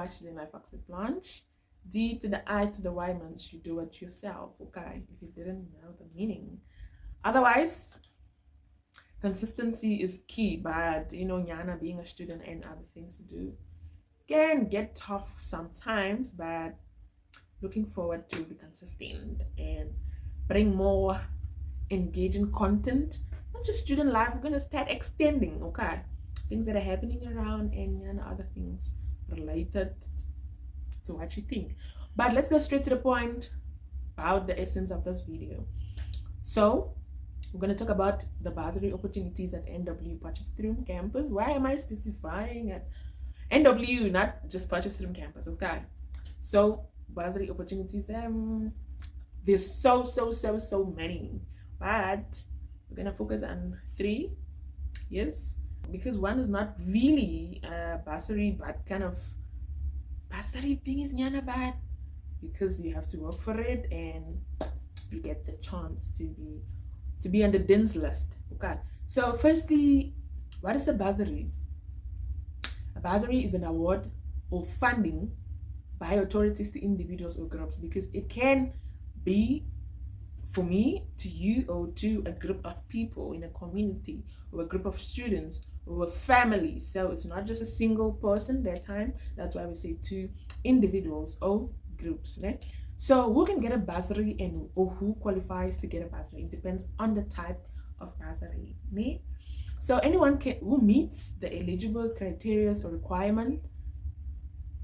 Y student life accept lunch. D to the I to the Y means you do it yourself, okay? If you didn't know the meaning. Otherwise, consistency is key, but Nyana being a student and other things to do can get tough sometimes, but looking forward to be consistent and bring more engaging content. Not just student life, we're gonna start extending, okay? Things that are happening around and other things related to what you think. But let's go straight to the point about the essence of this video. So we're going to talk about the bursary opportunities at NW Potchefstroom campus. Why am I specifying at NW, not just Potchefstroom campus? Okay, so bursary opportunities, there's so many, but we're going to focus on 3. Yes, because one is not really a bursary, but kind of bursary thing is nyana bad, because you have to work for it and you get the chance to be on the DINS list. Okay, so firstly, what is a bursary? A bursary is an award or funding by authorities to individuals or groups, because it can be for me, to you, or to a group of people in a community, or a group of students, or a family. So it's not just a single person that time. That's why we say to individuals or groups, right? So who can get a bursary and or who qualifies to get a bursary? It depends on the type of bursary, right? So anyone who meets the eligible criteria or requirement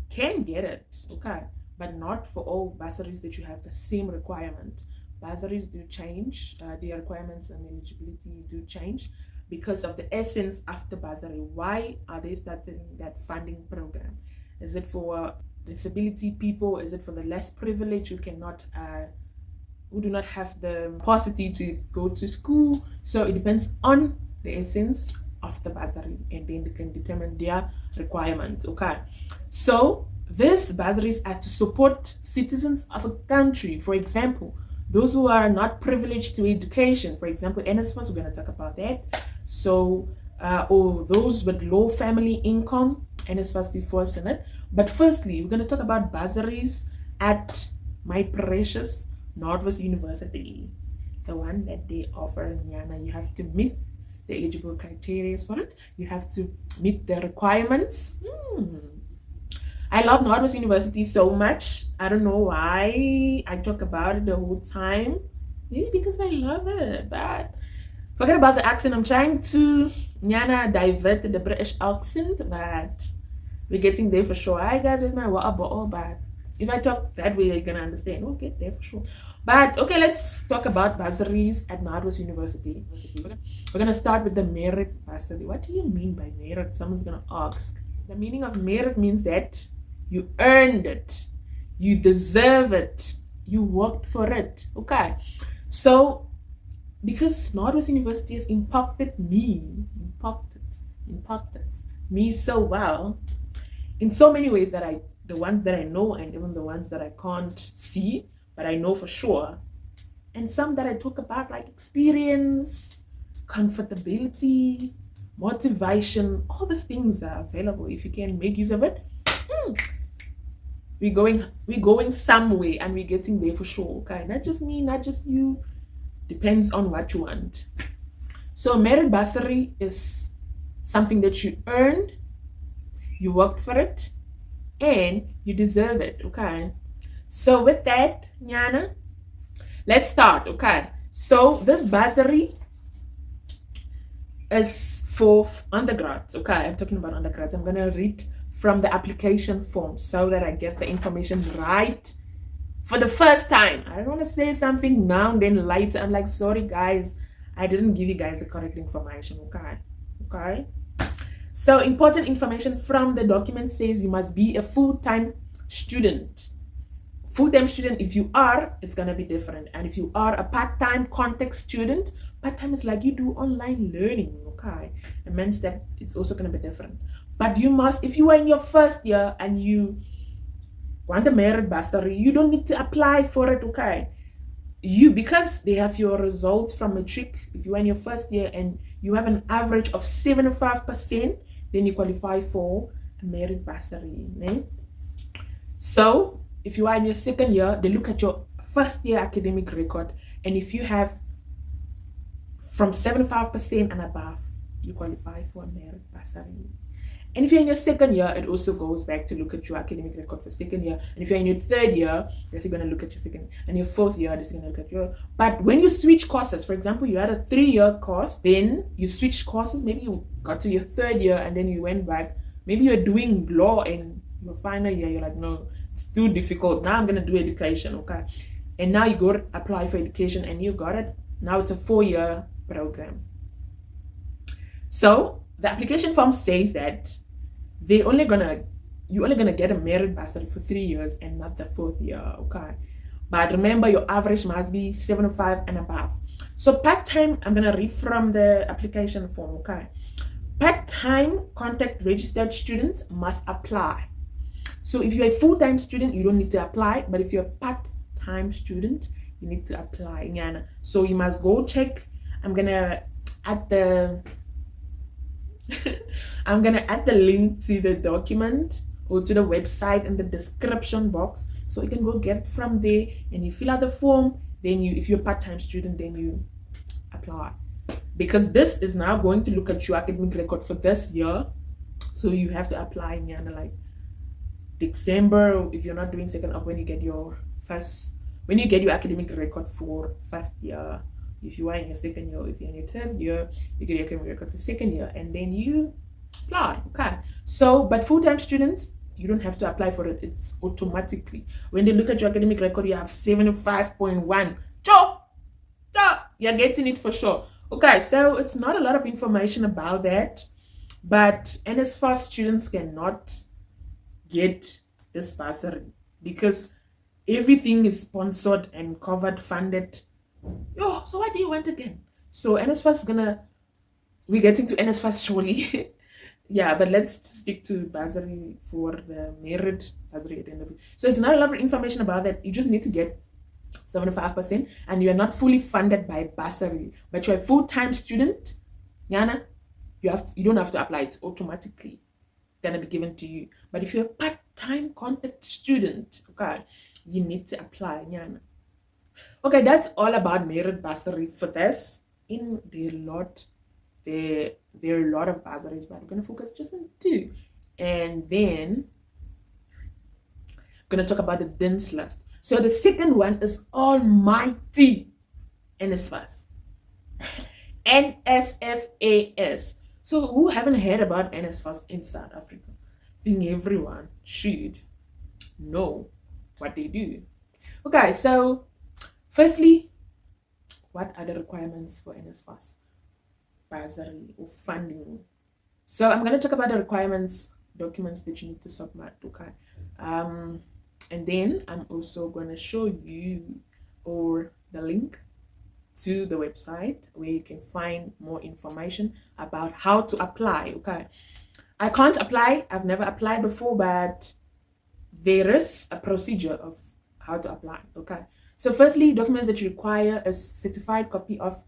can get it, okay? But not for all bursaries that you have the same requirement. Bursaries do change, the requirements and eligibility do change because of the essence of the bursary. Why are they starting that funding program? Is it for disability people? Is it for the less privileged who cannot, who do not have the capacity to go to school? So it depends on the essence of the bursary, and then they can determine their requirements. Okay, so these bursaries are to support citizens of a country. For example, those who are not privileged to education, for example, NSFAS, we're going to talk about that. So, or those with low family income, NSFAS defaults in it. But firstly, we're going to talk about bursaries at my precious NSFAS University, the one that they offer in Nyana. You have to meet the eligible criteria for it. You have to meet the requirements. I love NSFAS University so much. I don't know why I talk about it the whole time. Maybe because I love it. But forget about the accent. I'm trying to Nyana divert the British accent, but we're getting there for sure. Hi guys, where's my water bottle? But if I talk that way, you're gonna understand. We'll get there for sure. But okay, let's talk about bursaries at NSFAS University. We're gonna start with the merit bursary. What do you mean by merit? Someone's gonna ask. The meaning of merit means that you earned it, you deserve it, you worked for it. Okay, so because NSFAS University has impacted me so well in so many ways, that the ones that I know and even the ones that I can't see, but I know for sure, and some that I talk about, like experience, comfortability, motivation. All these things are available if you can make use of it. We're going somewhere, and we're getting there for sure. Okay, not just me, not just you. Depends on what you want. So merit bursary is something that you earned, you worked for it, and you deserve it. Okay, so with that, Nyana, let's start. Okay, so this bursary is for undergrads. Okay, I'm talking about undergrads. I'm gonna read from the application form so that I get the information right for the first time. I don't want to say something now and then later. I'm like, sorry guys, I didn't give you guys the correct information. Okay. So important information from the document says you must be a full-time student. Full-time student, if you are, it's gonna be different. And if you are a part-time context student, part-time is like you do online learning. Okay, it means that it's also gonna be different. But you must, if you are in your first year and you want a merit bursary, you don't need to apply for it. Okay, because they have your results from matric. If you are in your first year and you have an average of 75%, then you qualify for a merit bursary, né? So if you are in your second year, they look at your first year academic record, and if you have from 75% and above, you qualify for a merit bursary. And if you're in your second year, it also goes back to look at your academic record for second year. And if you're in your third year, they're going to look at your second. And your fourth year, they're going to look at your. But when you switch courses, for example, you had a 3-year course, then you switched courses. Maybe you got to your third year and then you went back. Maybe you're doing law in your final year. You're like, no, it's too difficult. Now I'm going to do education, okay? And now you go to apply for education and you got it. Now it's a 4-year program. So the application form says that you're only gonna get a merit bursary for 3 years and not the 4th year, okay? But remember, your average must be 75 and above. So part-time, I'm gonna read from the application form, okay? Part-time contact registered students must apply. So if you're a full-time student, you don't need to apply, but if you're a part-time student, you need to apply. So you must go check. I'm gonna add the link to the document or to the website in the description box, so you can go get it from there and you fill out the form. Then if you're a part-time student, then you apply, because this is now going to look at your academic record for this year. So you have to apply in like December if you're not doing second up, when you get your academic record for first year. If you are in your second year, if you're in your third year, you get your academic record for second year, and then you apply. Okay. So, but full-time students, you don't have to apply for it. It's automatically. When they look at your academic record, you have 75.1. You're getting it for sure. Okay, so it's not a lot of information about that, but NSFAS students cannot get this bursary because everything is sponsored and covered, funded. So what do you want again? So NSFAS we're getting to NSFAS surely. Yeah, but let's stick to bursary for the merit bursary at the end of it. So it's not a lot of information about that. You just need to get 75%, and you're not fully funded by bursary, but you're a full-time student. Yana, you don't have to apply. It's automatically gonna be given to you. But if you're a part-time contact student, okay, you need to apply. Yana. Okay, that's all about merit bursary for this. There are a lot of bursaries, but I'm gonna focus just on 2, and then I'm gonna talk about the DINS list. So the second one is almighty NSFAS. NSFAS. So who haven't heard about NSFAS in South Africa? I think everyone should know what they do. Okay, so firstly, what are the requirements for NSFAS bursary or funding? So I'm going to talk about the requirements, documents that you need to submit, okay? And then I'm also going to show you the link to the website where you can find more information about how to apply, okay? I can't apply. I've never applied before, but there is a procedure of how to apply, okay? So firstly, documents that you require is certified copy of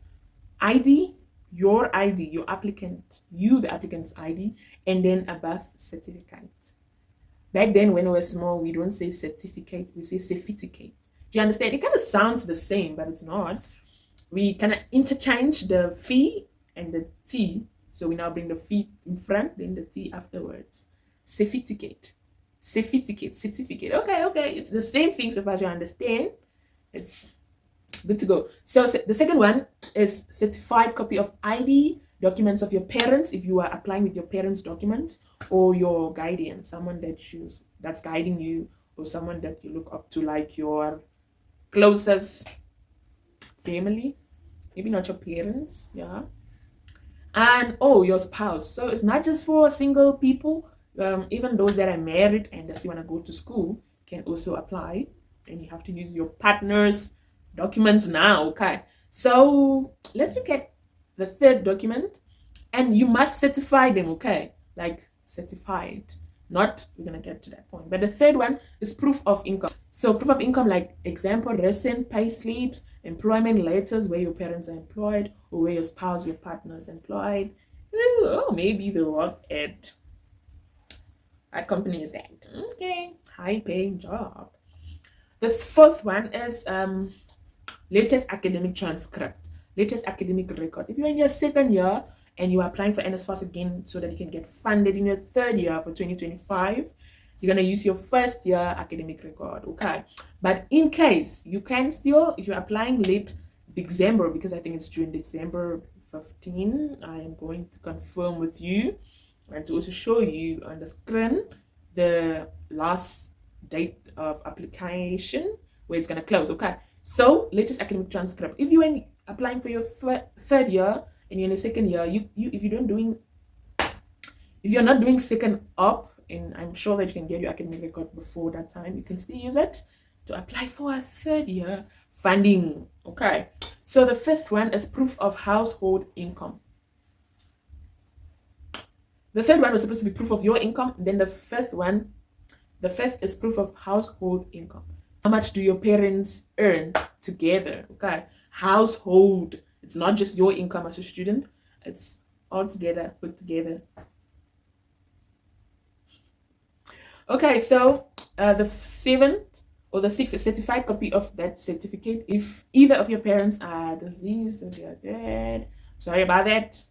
ID, your applicant, the applicant's ID, and then a birth certificate. Back then, when we were small, we don't say certificate, we say certificate. Do you understand? It kind of sounds the same, but it's not. We kind of interchange the fee and the T. So we now bring the fee in front, then the T afterwards. Certificate. Okay. It's the same thing, so far as you understand. It's good to go. So the second one is certified copy of ID, documents of your parents, if you are applying with your parents' documents, or your guardian, someone that's guiding you, or someone that you look up to, like your closest family, maybe not your parents, yeah. And your spouse. So it's not just for single people. Even those that are married and that still want to go to school can also apply, and you have to use your partner's documents now, okay? So let's look at the third document, and you must certify them, okay? Like certified. We're gonna get to that point. But the third one is proof of income. So proof of income, like example, recent pay slips, employment letters where your parents are employed, or where your spouse, your partner is employed. Maybe they work at What company is that? Okay, high paying job. The fourth one is latest academic transcript, latest academic record. If you're in your second year and you are applying for NSFAS again so that you can get funded in your third year for 2025, you're going to use your first year academic record, okay? But in case you can still, if you're applying late December, because I think it's June, December 15, I am going to confirm with you and to also show you on the screen the last date of application where it's going to close, okay? So latest academic transcript. If you are applying for your third year and you're in the second year, if you're not doing second up, and I'm sure that you can get your academic record before that time, you can still use it to apply for a third year funding. Okay. So the fifth one is proof of household income. The third one was supposed to be proof of your income. Then the fifth is proof of household income. How much do your parents earn together? Okay. Household. It's not just your income as a student. It's all together, put together. Okay, so the seventh or the sixth, a certified copy of that certificate. If either of your parents are deceased or they are dead, sorry about that.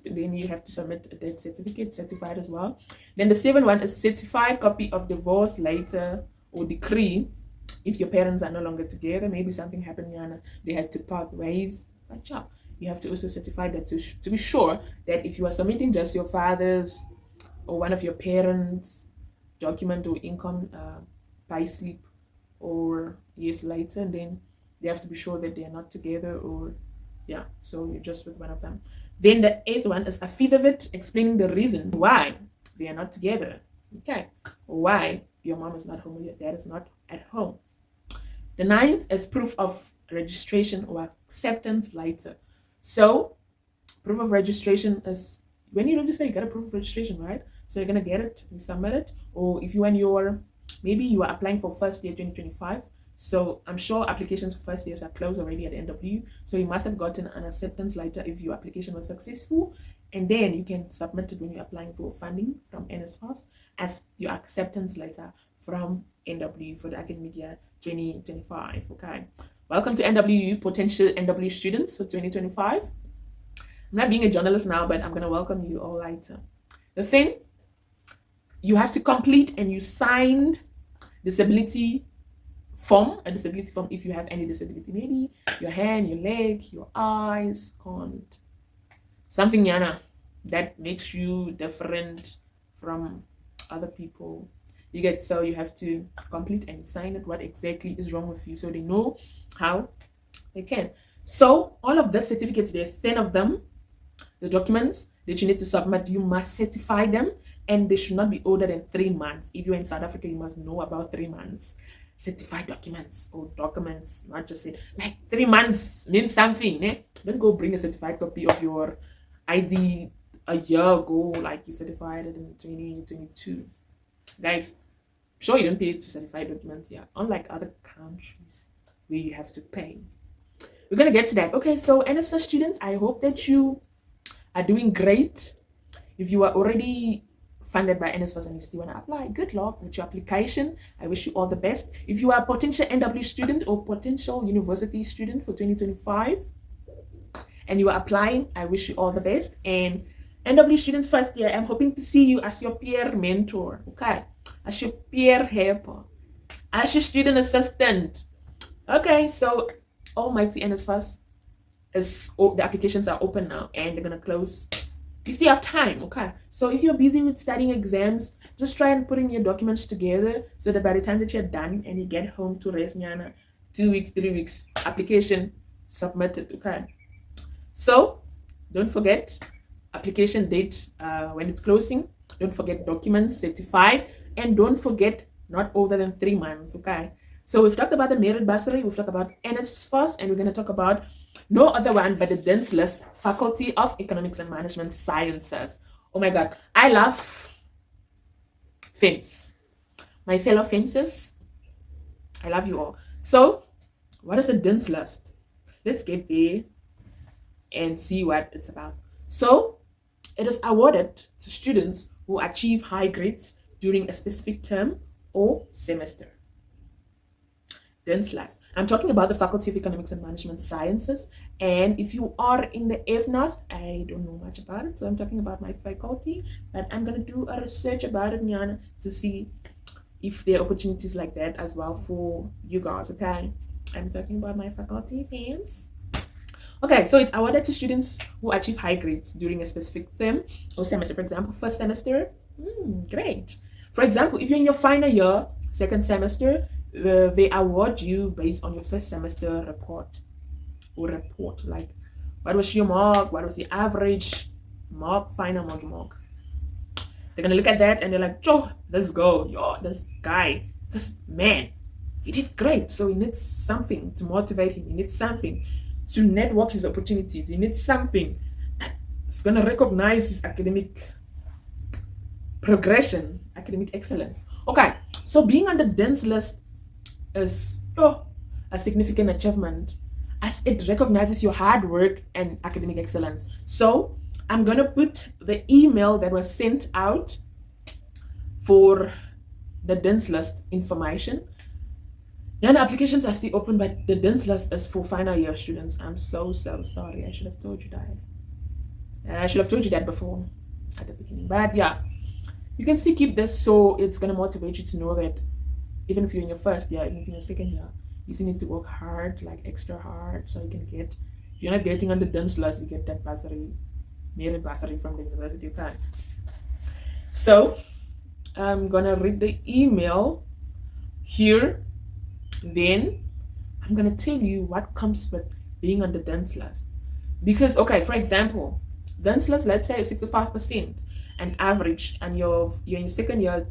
Then you have to submit a death certificate, certified as well. Then the seventh one is certified copy of divorce letter or decree. If your parents are no longer together, maybe something happened, Yana, they had to part ways. But yeah, you have to also certify that to be sure that if you are submitting just your father's or one of your parents' document or income pay slip or years later, then they have to be sure that they are not together, or yeah, so you're just with one of them. Then the eighth one is affidavit explaining the reason why they are not together. Okay, why your mom is not home or your dad is not at home. The ninth is proof of registration or acceptance letter. So proof of registration is when you register, you get a proof of registration, right? So you're gonna get it, you submit it, or if you and your maybe you are applying for first year 2025. So I'm sure applications for first years are closed already at NW. So you must have gotten an acceptance letter if your application was successful, and then you can submit it when you're applying for funding from NSFAS as your acceptance letter from NW for the academic year 2025. Okay. Welcome to NW, potential NW students for 2025. I'm not being a journalist now, but I'm going to welcome you all later. The thing, you have to complete and you signed disability form, a disability form if you have any disability, maybe your hand, your leg, your eyes, can't. Something, Yana, that makes you different from other people. You get, so you have to complete and sign it what exactly is wrong with you so they know how they can. So all of the certificates, there are 10 of them. The documents that you need to submit, you must certify them, and they should not be older than 3 months. If you're in South Africa, you must know about 3 months. Certified documents or documents, not just say like 3 months means something. Eh? Don't go bring a certified copy of your ID a year ago, like you certified it in 2022. Guys, sure you don't pay to certify documents here, unlike other countries where you have to pay. We're gonna get to that. Okay, so NSFAS students, I hope that you are doing great. If you are already funded by NSFAS and you still want to apply, good luck with your application. I wish you all the best. If you are a potential NW student or potential university student for 2025 and you are applying, I wish you all the best. And NW students first year, I'm hoping to see you as your peer mentor, okay? As your peer helper, as your student assistant. Okay, so almighty NSFAS the applications are open now and they're gonna close. You still have time, okay? So if you're busy with studying exams, just try and putting your documents together so that by the time that you're done and you get home to rest, Nyana, 2 weeks, 3 weeks, application submitted, okay? So don't forget application date when it's closing. Don't forget documents certified, and don't forget not older than 3 months, okay? So we've talked about the merit bursary, we've talked about NSFAS, and we're going to talk about no other one but the dense list, Faculty of Economics and Management Sciences. Oh my God, I love FEMS. My fellow FEMSers, I love you all. So what is the dense list? Let's get there and see what it's about. So It is awarded to students who achieve high grades during a specific term or semester. NSFAS. I'm talking about the Faculty of Economics and Management Sciences. And if you are in the FNAS, I don't know much about it, so I'm talking about my faculty. But I'm going to do a research about it, Nyana, to see if there are opportunities like that as well for you guys, okay? I'm talking about my faculty, fans. Okay, so it's awarded to students who achieve high grades during a specific term or semester. For example, first semester, great. For example, if you're in your final year, second semester, they award you based on your first semester report. Like what was your mark, what was the average mark, final module mark. They're gonna look at that and they're like, oh, let's go, this guy, this man, he did great. So he needs something to motivate him. He needs something to network his opportunities. He needs something that's gonna recognize his academic progression, academic excellence. Okay, so being on the dense list is a significant achievement as it recognizes your hard work and academic excellence. So I'm gonna put the email that was sent out for the dense list information. Yeah, the applications are still open, but the dense list is for final year students. I'm so sorry. I should have told you that. I should have told you that before at the beginning. But yeah, you can still keep this, so it's gonna motivate you to know that even if you're in your first year, even if you're in your second year, you still need to work hard, like extra hard, so you can get, if you're not getting on the dense list, you get that bursary, merit bursary from the university, okay? So I'm gonna read the email here, then I'm gonna tell you what comes with being on the dense list. Because, okay, for example, dense list, let's say 65% an average, and you're in your second year,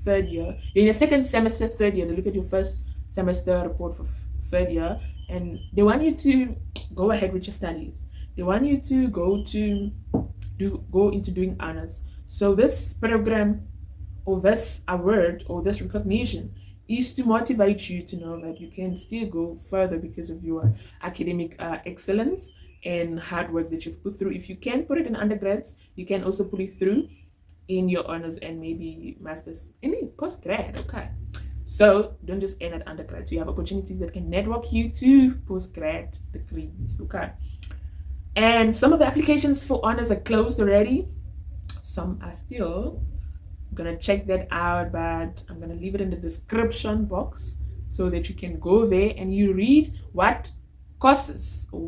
third year, you're in your second semester, third year, they look at your first semester report for third year, and they want you to go ahead with your studies. They want you to go into doing honors. So this program or this award or this recognition is to motivate you to know that you can still go further because of your academic excellence and hard work that you've put through. If you can put it in undergrads, you can also put it through in your honors and maybe masters, any postgrad, okay? So don't just end at undergrad. So you have opportunities that can network you to postgrad degrees, okay? And some of the applications for honors are closed already. Some are still. I'm gonna check that out, but I'm gonna leave it in the description box so that you can go there and you read what courses or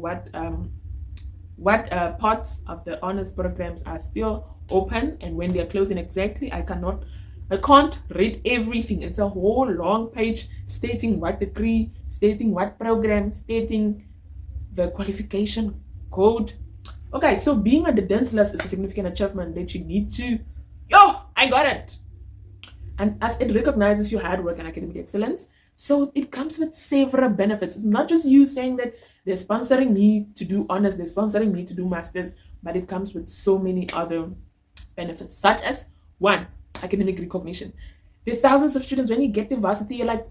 what parts of the honors programs are still open and when they're closing exactly. I can't read everything. It's a whole long page stating what degree, stating what program, stating the qualification code. Okay, so being on the dense list is a significant achievement that you need to, I got it. And as it recognizes your hard work and academic excellence, so it comes with several benefits. Not just you saying that they're sponsoring me to do honors, they're sponsoring me to do masters, but it comes with so many other benefits, such as one, academic recognition. There are thousands of students. When you get to varsity, you're like,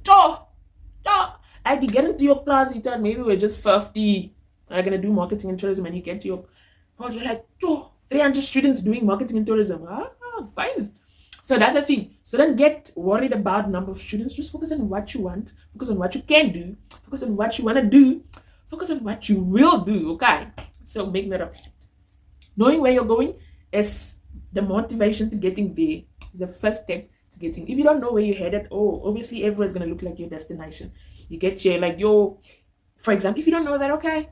like you get into your class, you thought maybe we're just 50, are gonna do marketing and tourism, and you get to your hall, you're like, 300 students doing marketing and tourism. Guys. So that's the thing. So don't get worried about number of students. Just focus on what you want. Focus on what you can do. Focus on what you want to do. Focus on what you will do. Okay. So make note of that. Knowing where you're going is the motivation to getting there. Is the first step to getting. If you don't know where you're headed, obviously everyone's gonna look like your destination. You get here like for example, if you don't know that, okay,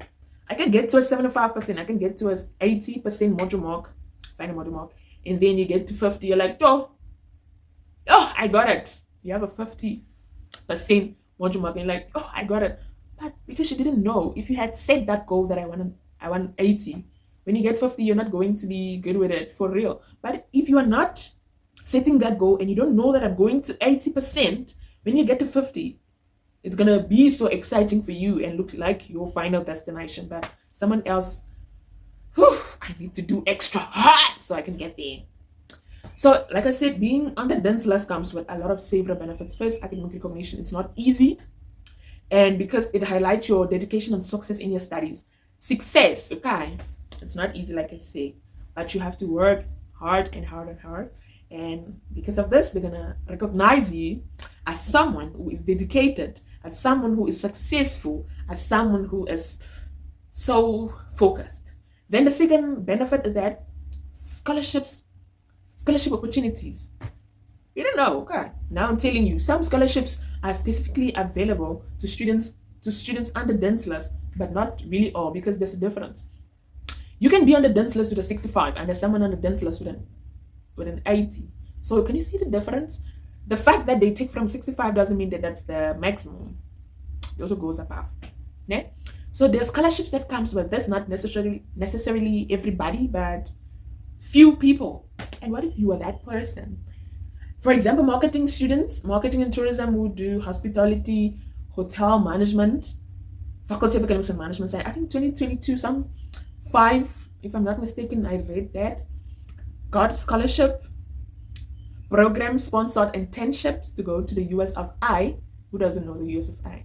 I can get to a 75%, I can get to a 80% module mark, final module mark, and then you get to 50, you're like, I got it. You have a 50% module mark, and you're like, I got it. But because you didn't know, if you had set that goal that I want 80, when you get 50, you're not going to be good with it for real. But if you are not setting that goal and you don't know that I'm going to 80%, when you get to 50, it's gonna be so exciting for you and look like your final destination. But someone else, I need to do extra hard so I can get there. So, like I said, being on the dense list comes with a lot of several benefits. First, academic recognition. It's not easy, and because it highlights your dedication and success in your studies. Success, okay? It's not easy, like I say, but you have to work hard and hard and hard. And because of this, they're gonna recognize you as someone who is dedicated, as someone who is successful, as someone who is so focused. Then the second benefit is that scholarship opportunities. You don't know, okay? Now I'm telling you, some scholarships are specifically available to students under Dens list, but not really all, because there's a difference. You can be on the Dens list with a 65, and there's someone on the Dens list with an 80. So can you see the difference? The fact that they take from 65 doesn't mean that that's the maximum. It also goes above. Yeah? So there's scholarships that comes with this, not necessarily everybody, but few people. And what if you are that person? For example, marketing students, marketing and tourism, who do hospitality, hotel management, faculty of economics and management. I think 2022, some 5, if I'm not mistaken, I read that, got scholarship program sponsored internships to go to the US of I. Who doesn't know the US of I?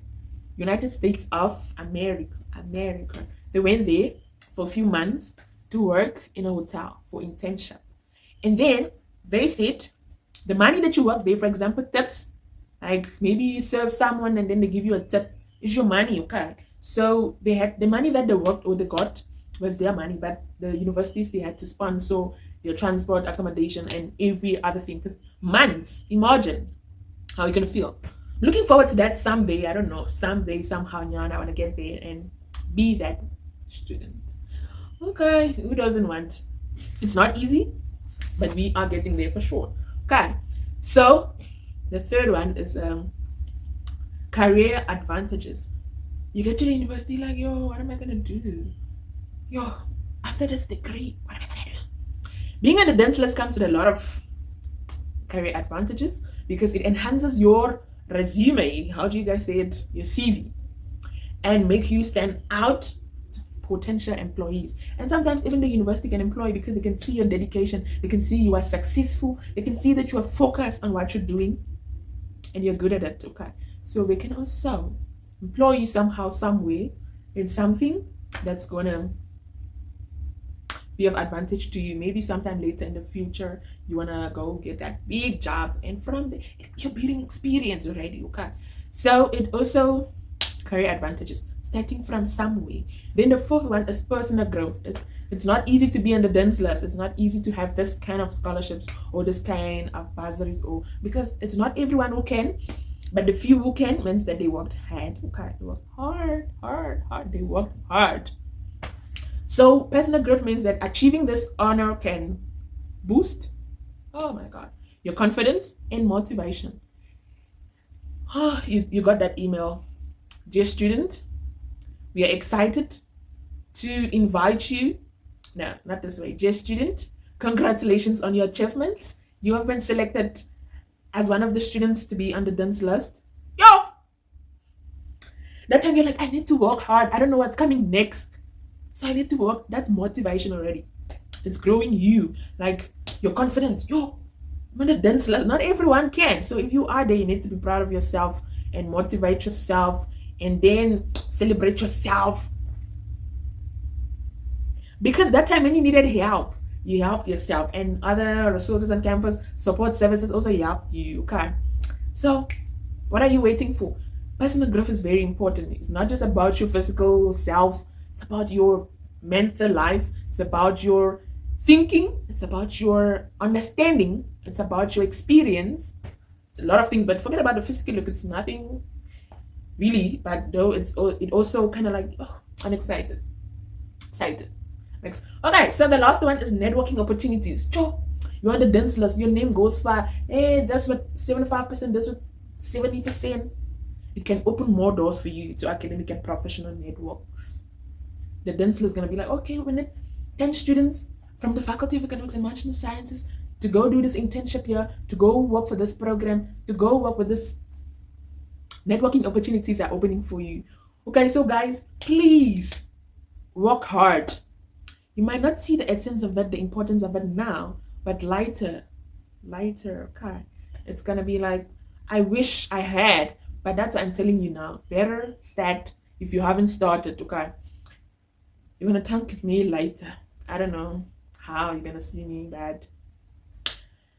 United States of America. They went there for a few months to work in a hotel for internship. And then they said the money that you work there, for example, tips, like maybe you serve someone and then they give you a tip, is your money, okay? So they had the money that they worked or they got was their money, but the universities, they had to sponsor their transport, accommodation, and every other thing for months. Imagine how you're gonna feel. Looking forward to that someday. I don't know, someday, somehow, Nyana, I want to get there and be that student. Okay, who doesn't want? It's not easy, but we are getting there for sure. Okay, so the third one is career advantages. You get to the university like, yo, what am I gonna do? Yo, after this degree, what am I gonna do? Being a dentalist comes with a lot of career advantages because it enhances your resume. How do you guys say it? Your CV, and make you stand out to potential employees. And sometimes even the university can employ because they can see your dedication, they can see you are successful, they can see that you are focused on what you're doing and you're good at it. Okay, so they can also employ you somehow, some way, in something that's gonna be of advantage to you. Maybe sometime later in the future you want to go get that big job, and from there you're building experience already. Okay, so it also career advantages starting from somewhere. Then the fourth one is personal growth. It's not easy to be on the Dens list. It's not easy to have this kind of scholarships or this kind of bursaries, or because it's not everyone who can, but the few who can means that they worked hard. Okay, they worked hard. They worked hard. So personal growth means that achieving this honor can boost, oh my God, your confidence and motivation. You got that email. Dear student, we are excited to invite you. No, not this way. Dear student, congratulations on your achievements. You have been selected as one of the students to be on the Dens list. Yo! That time you're like, I need to work hard. I don't know what's coming next. So I need to work. That's motivation already. It's growing you. Like your confidence. Yo, I'm on the Dens list. Not everyone can. So if you are there, you need to be proud of yourself and motivate yourself, and then celebrate yourself. Because that time when you needed help, you helped yourself, and other resources on campus, support services also helped you. Okay, so what are you waiting for? Personal growth is very important. It's not just about your physical self. It's about your mental life. It's about your thinking. It's about your understanding. It's about your experience. It's a lot of things, but forget about the physical look. It's nothing really, but though it also kind of like, oh, I'm excited. Next. Okay, so the last one is networking opportunities. You're on the Dens list, your name goes far. Hey, that's what 75%, that's what 70%. It can open more doors for you to academic and professional networks. The Dens list is gonna be like, okay, we need 10 students from the Faculty of Economics and Management Sciences to go do this internship here, to go work for this program, to go work with this. Networking opportunities are opening for you. Okay, so guys, please work hard. You might not see the essence of it, the importance of it now, but later, okay, it's gonna be like, I wish I had, but that's what I'm telling you now. Better start if you haven't started. Okay, you're gonna thank me later. I don't know how you're gonna see me, but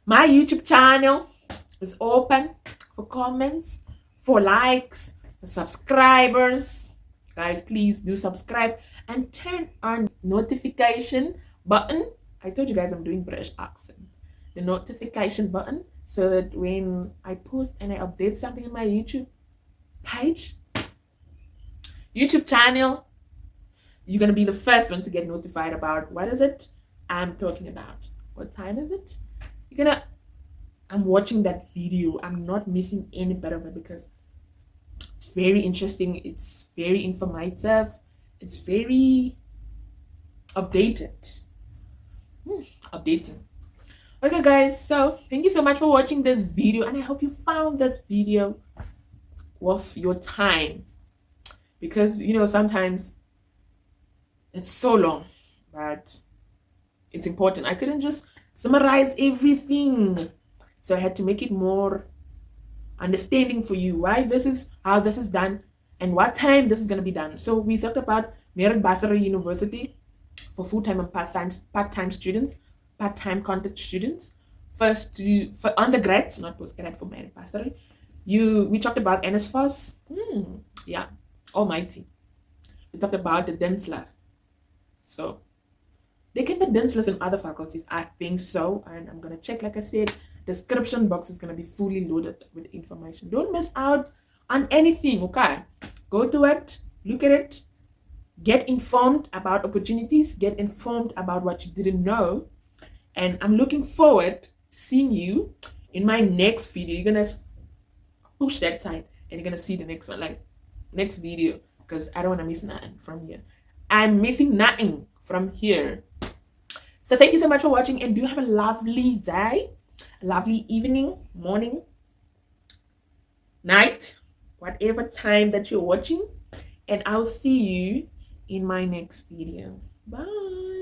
my YouTube channel is open for comments, for likes, for subscribers. Guys, please do subscribe and turn on notification button. I told you guys I'm doing British accent. The notification button, so that when I post and I update something on my YouTube page, YouTube channel, you're gonna be the first one to get notified about what is it I'm talking about. What time is it? I'm watching that video. I'm not missing any part of it because it's very interesting. It's very informative. It's very updated. Updating. Okay, guys. So thank you so much for watching this video, and I hope you found this video worth your time, because sometimes it's so long, but it's important. I couldn't just summarize everything, so I had to make it more understanding for you, why this is how this is done and what time this is going to be done. So we talked about Merit Bursary University for full-time and part-time students, part-time contact students, for undergrads, not postgrad, for Merit Bursary. We talked about NSFAS. Yeah, almighty. We talked about the dance last. So they can put dance list in other faculties, I think so, and I'm gonna check. Like I said, description box is gonna be fully loaded with information. Don't miss out on anything. Okay, go to it, look at it, get informed about opportunities, get informed about what you didn't know, and I'm looking forward to seeing you in my next video. You're gonna push that side and you're gonna see the next one, like next video, because I don't want to miss nothing from here. I'm missing nothing from here. So thank you so much for watching, and do have a lovely day, a lovely evening, morning, night, whatever time that you're watching, and I'll see you in my next video. Bye.